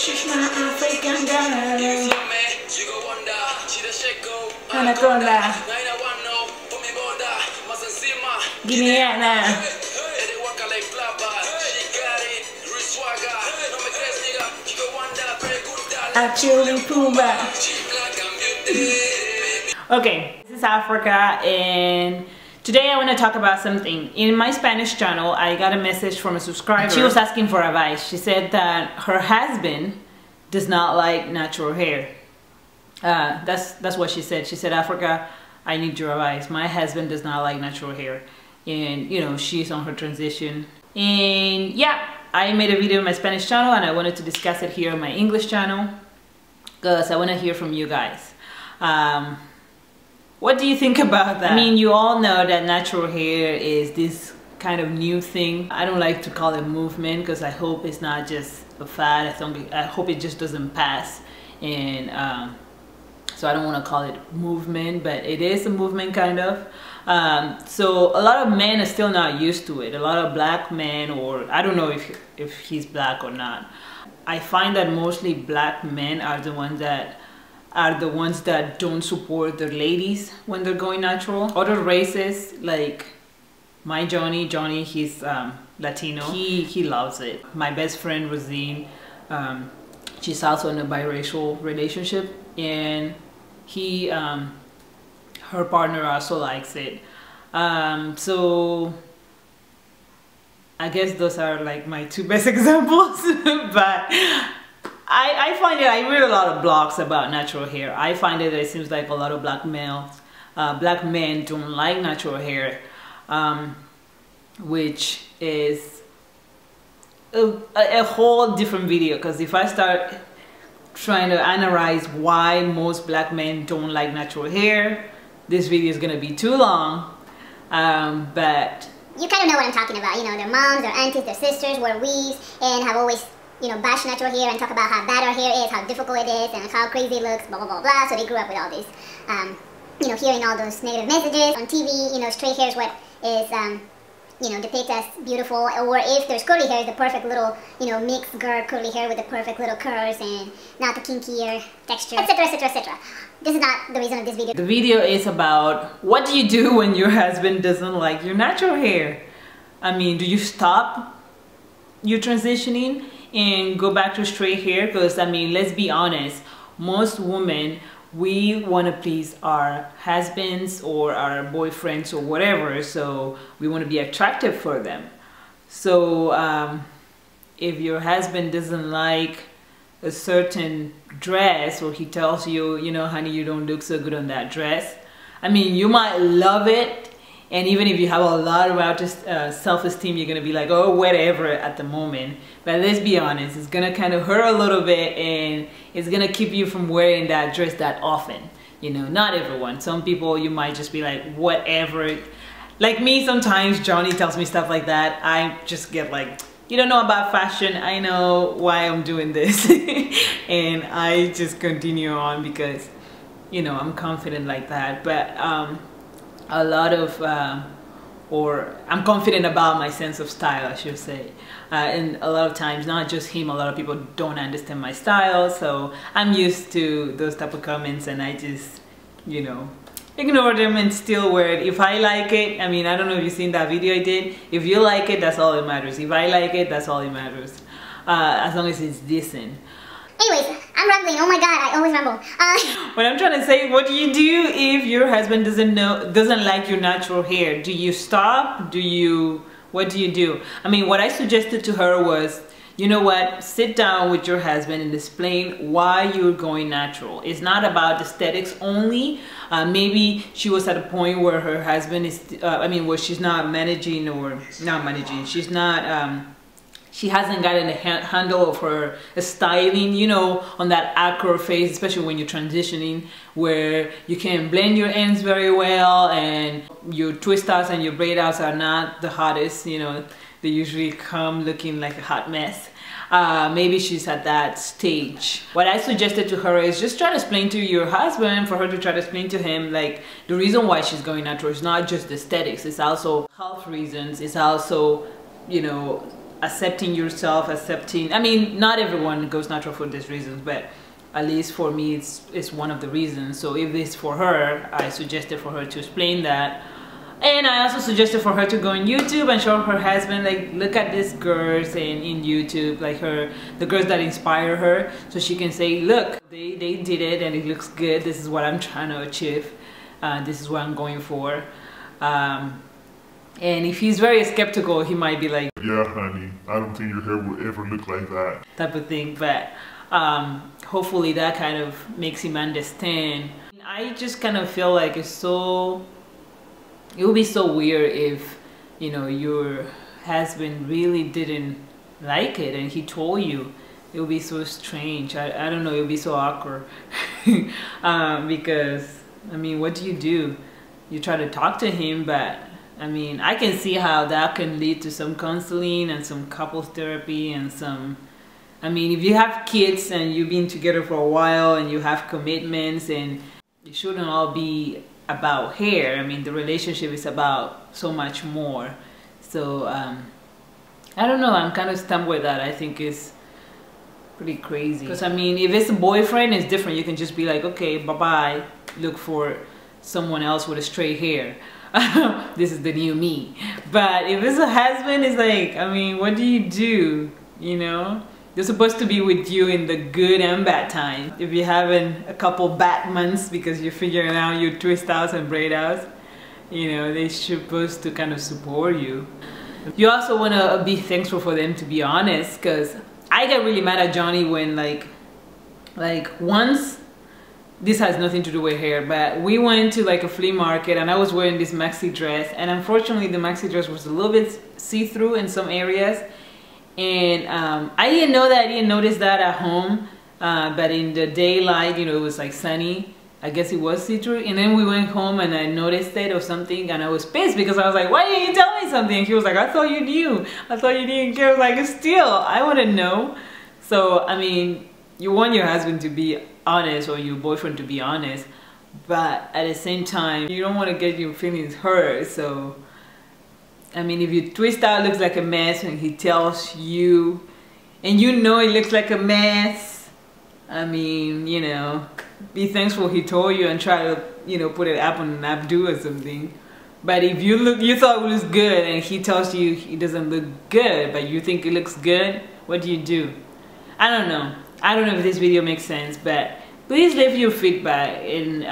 She's my African girl. Anaconda. Guineana. Actually Pumba. Okay, this is Africa, and today I want to talk about something. In my Spanish channel, I got a message from a subscriber. She was asking for advice. She said that her husband does not like natural hair. That's what she said. She said, Africa, I need your advice. My husband does not like natural hair. And you know, she's on her transition. And yeah, I made a video on my Spanish channel and I wanted to discuss it here on my English channel because I want to hear from you guys. What do you think about that? I mean, you all know that natural hair is this kind of new thing. I don't like to call it movement because I hope it's not just a fad. I hope it just doesn't pass. And so I don't want to call it movement, but it is a movement kind of. So a lot of men are still not used to it. A lot of black men, or I don't know if he's black or not. I find that mostly black men are the ones that don't support their ladies when they're going natural. Other races, like my Johnny, he's Latino. He loves it. My best friend Rosine, she's also in a biracial relationship, and her partner also likes it. So I guess those are like my two best examples. But I find that I read a lot of blogs about natural hair. I find that it seems like a lot of black men don't like natural hair, which is a whole different video, because if I start trying to analyze why most black men don't like natural hair, this video is gonna be too long. But you kind of know what I'm talking about. You know, their moms, their aunties, their sisters wear weaves and have always, you know, bashed natural hair and talk about how bad our hair is, how difficult it is, and how crazy it looks, blah, blah, blah, blah. So they grew up with all this, you know, hearing all those negative messages on TV. You know, straight hair is what is, you know, depicted as beautiful, or if there's curly hair, the perfect little, you know, mixed girl curly hair with the perfect little curls and not the kinkier texture, etc., etc., etc. This is not the reason of this video. The video is about what do you do when your husband doesn't like your natural hair? I mean, do you stop your transitioning and go back to straight hair? Because I mean, let's be honest, most women, we want to please our husbands or our boyfriends or whatever, so we want to be attractive for them. So if your husband doesn't like a certain dress, or he tells you, you know, honey, you don't look so good on that dress, I mean, you might love it, and even if you have a lot about self-esteem, you're gonna be like, oh, whatever at the moment. But let's be honest, it's gonna kind of hurt a little bit, and it's gonna keep you from wearing that dress that often. You know, not everyone. Some people, you might just be like, whatever. Like me, sometimes Johnny tells me stuff like that. I just get like, you don't know about fashion. I know why I'm doing this. And I just continue on because, you know, I'm confident like that. But a lot of, or I'm confident about my sense of style, I should say. And a lot of times, not just him, a lot of people don't understand my style. So I'm used to those type of comments, and I just, you know, ignore them and still wear it. If I like it, I mean, I don't know if you've seen that video I did. If you like it, that's all that matters. If I like it, that's all that matters. As long as it's decent. Anyways, I'm rambling. Oh my god, I always ramble. What I'm trying to say, what do you do if your husband doesn't like your natural hair? Do you stop? What do you do? I mean, what I suggested to her was, you know what, sit down with your husband and explain why you're going natural. It's not about aesthetics only. Maybe she was at a point where her husband is, where she's not managing, or not managing, she's not, she hasn't gotten a handle of her styling, you know, on that awkward phase, especially when you're transitioning, where you can blend your ends very well and your twist outs and your braid outs are not the hottest, you know, they usually come looking like a hot mess. Maybe she's at that stage. What I suggested to her is just try to explain to your husband, for her to try to explain to him, like, the reason why she's going natural is not just aesthetics, it's also health reasons, it's also, you know, accepting yourself, accepting, I mean, not everyone goes natural for these reasons, but at least for me, it's one of the reasons. So if it's for her, I suggested for her to explain that. And I also suggested for her to go on YouTube and show her husband, like, look at these girls in YouTube, like the girls that inspire her, so she can say, look, they did it and it looks good. This is what I'm trying to achieve. This is what I'm going for. And if he's very skeptical, he might be like, yeah, honey, I don't think your hair will ever look like that. Type of thing. But hopefully that kind of makes him understand. I just kind of feel like it would be so weird if, you know, your husband really didn't like it and he told you. It would be so strange. I don't know, it would be so awkward. Because, I mean, what do? You try to talk to him, but I mean, I can see how that can lead to some counseling and some couples therapy and some, I mean, if you have kids and you've been together for a while and you have commitments, and it shouldn't all be about hair. I mean, the relationship is about so much more. So I don't know, I'm kind of stumped with that. I think it's pretty crazy, because I mean, if it's a boyfriend, it's different. You can just be like, okay, bye-bye, look for someone else with a straight hair. This is the new me. But if it's a husband, it's like, I mean, what do? You know, they're supposed to be with you in the good and bad times. If you're having a couple bad months because you're figuring out your twist outs and braid outs, you know, they're supposed to kind of support you. You also want to be thankful for them to be honest, because I get really mad at Johnny when like once, this has nothing to do with hair, but we went to like a flea market and I was wearing this maxi dress, and unfortunately the maxi dress was a little bit see-through in some areas. And I didn't know that, I didn't notice that at home, but in the daylight, you know, it was like sunny. I guess it was see-through. And then we went home and I noticed it or something, and I was pissed because I was like, why didn't you tell me something? And he was like, I thought you knew. I thought you didn't care. I was like, still, I wouldn't know. So, I mean, you want your husband to be honest or your boyfriend to be honest, but at the same time, you don't want to get your feelings hurt. So, I mean, if your twist out looks like a mess and he tells you, and you know it looks like a mess, I mean, you know, be thankful he told you and try to, you know, put it up on an Abdu or something. But if you thought it was good and he tells you it doesn't look good, but you think it looks good, what do? I don't know. I don't know if this video makes sense, but please leave your feedback. And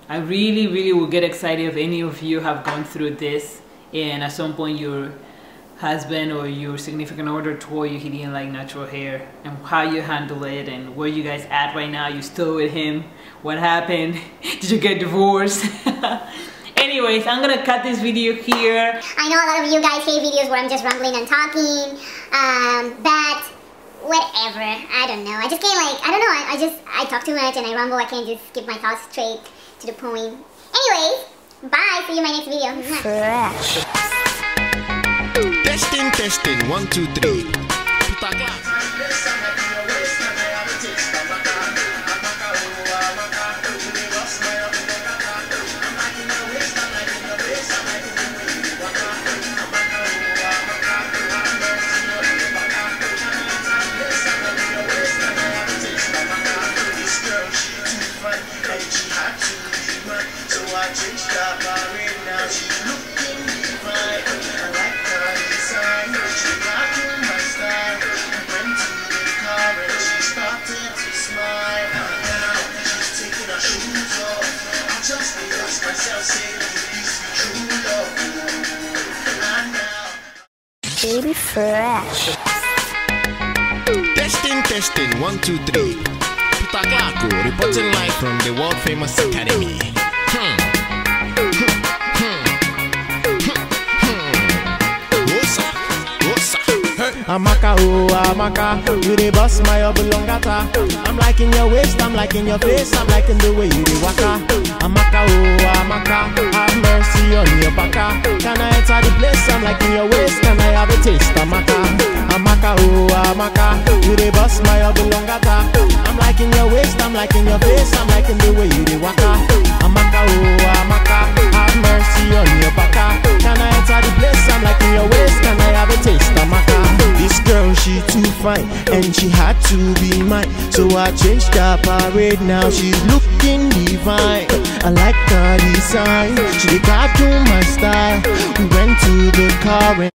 I really will get excited if any of you have gone through this and at some point your husband or your significant other told you he didn't like natural hair, and how you handle it, and where you guys at right now. You still with him? What happened? Did you get divorced? Anyways, I'm gonna cut this video here. I know a lot of you guys hate videos where I'm just rambling and talking, but whatever, I don't know. I just can't, like, I don't know, I talk too much and I ramble. I can't just keep my thoughts straight to the point. Anyways, bye, see you in my next video. Fresh. Testing, 1, 2, 3. Baby fresh. Testing, 1, 2, 3. Putakaku reporting live from the world famous academy. Amaka, oh Amaka, you dey bust my oblongata. I'm liking your waist, I'm liking your face, I'm liking the way you dey waka. Amaka, oh Amaka, have mercy on your baka. Can I enter the place? I'm liking your waist, can I have a taste? Amaka, Amaka, oh Amaka, you dey bust my oblongata. I'm liking your waist, I'm liking your face, I'm liking the way you dey waka. Amaka, oh Amaka, have mercy on your baka. Can I enter the place? I'm liking your waist, can I have a taste? Amaka. to be mine. So I changed her parade, now she's looking divine. I like her design, she got to my style. We went to the car and